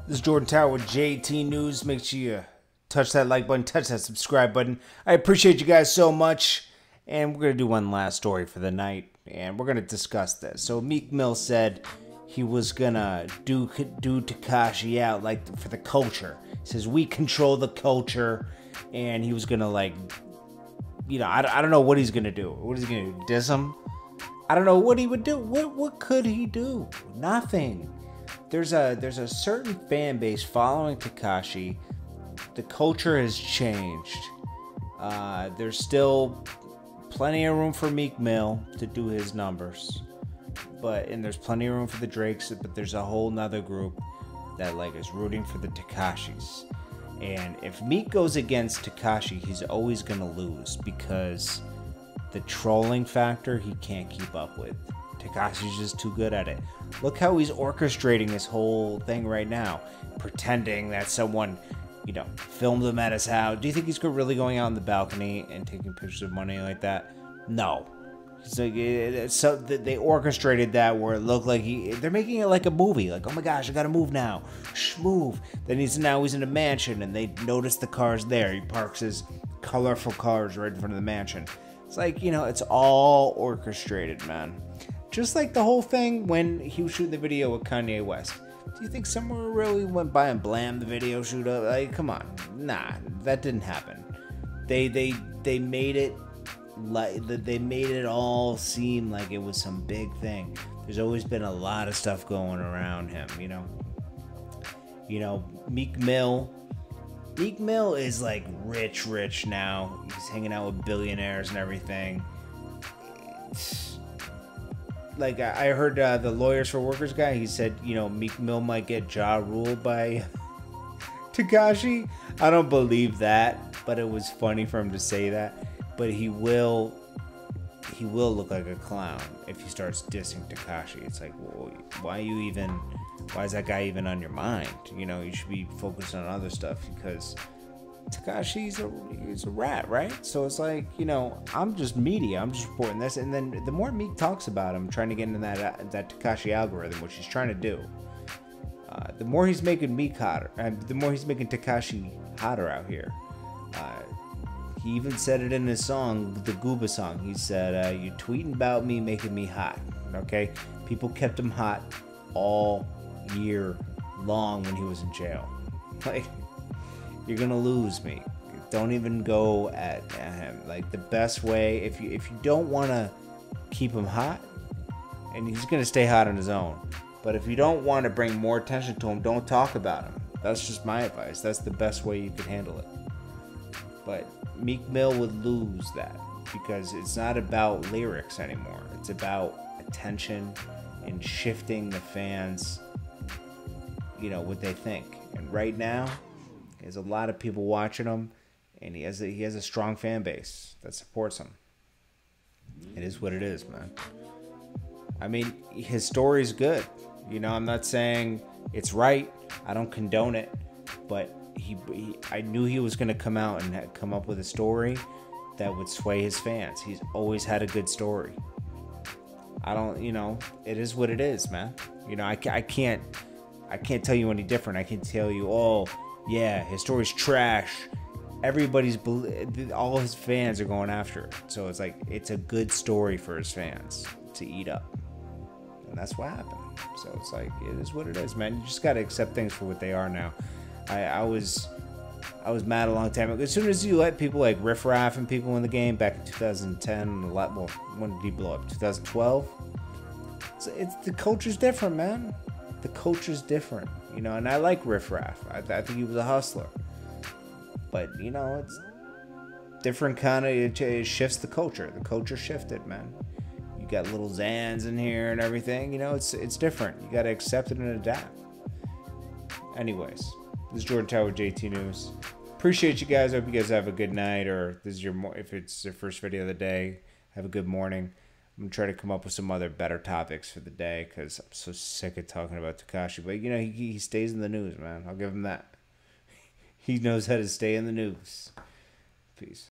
This is Jordan Tower with JT News. Make sure you touch that like button, touch that subscribe button. I appreciate you guys so much. And we're going to do one last story for the night. And we're going to discuss this. So Meek Mill said he was going to do Tekashi out like for the culture. He says, we control the culture. And he was going to I don't know what he's going to do. What is he going to do? Diss him? I don't know what he would do. What could he do? Nothing. There's a certain fan base following Tekashi. The culture has changed. There's still plenty of room for Meek Mill to do his numbers, and there's plenty of room for the Drakes. But there's a whole nother group that is rooting for the Tekashis. And if Meek goes against Tekashi, he's always gonna lose because the trolling factor he can't keep up with. Tekashi's just too good at it. Look how he's orchestrating this whole thing right now, pretending that someone, filmed him at his house. Do you think he's really going out on the balcony and taking pictures of money like that? No. So they orchestrated that where it looked like they're making it like a movie. Like, oh my gosh, I gotta move now. Shh, move. Then he's in a mansion and they notice the cars there. He parks his colorful cars right in front of the mansion. It's like, it's all orchestrated, man. Just like the whole thing when he was shooting the video with Kanye West. Do you think someone really went by and blammed the video shoot up? Like, come on. Nah, that didn't happen. They made it they made it all seem like it was some big thing. There's always been a lot of stuff going around him, Meek Mill is like rich now. He's hanging out with billionaires and everything. Like, I heard the Lawyers for Workers guy, he said, Meek Mill might get jaw ruled by Tekashi. I don't believe that, but it was funny for him to say that. But he will look like a clown if he starts dissing Tekashi. It's like, well, why is that guy even on your mind? You should be focused on other stuff because Tekashi's he's a rat, right? So it's like, I'm just media. I'm just reporting this. And then the more Meek talks about him, trying to get into that Tekashi algorithm, which he's trying to do, the more he's making Meek hotter, and the more he's making Tekashi hotter out here. He even said it in his song, the Gooba song. He said, "You tweeting about me, making me hot." Okay, people kept him hot all year long when he was in jail. Like, you're gonna lose me. Don't even go at him. Like, the best way, if you don't want to keep him hot, and he's gonna stay hot on his own. But if you don't want to bring more attention to him, don't talk about him. That's just my advice. That's the best way you could handle it. But Meek Mill would lose that because it's not about lyrics anymore. It's about attention and shifting the fans, what they think. And right now, there's a lot of people watching him, and he has a strong fan base that supports him. It is what it is, man. I mean, his story's good. I'm not saying it's right. I don't condone it, but I knew he was going to come out and come up with a story that would sway his fans. He's always had a good story. It is what it is, man. I can't tell you any different. I can tell you, oh, yeah, his story's trash. All his fans are going after it. So it's like, it's a good story for his fans to eat up. And that's what happened. So it's like, it is what it is, man. You just got to accept things for what they are now. I was mad a long time ago. As soon as you let people like riff raff and people in the game back in 2010, when did he blow up? 2012. It's the culture's different, man. The culture's different, and I like riff raff. I think he was a hustler, but it's different kind of. It shifts the culture. The culture shifted, man. You got little Zans in here and everything. It's different. You got to accept it and adapt. Anyways. This is Jordan Tower with JT News. Appreciate you guys. I hope you guys have a good night, or if it's your first video of the day, have a good morning. I'm gonna try to come up with some other better topics for the day because I'm so sick of talking about Tekashi. But he stays in the news, man. I'll give him that. He knows how to stay in the news. Peace.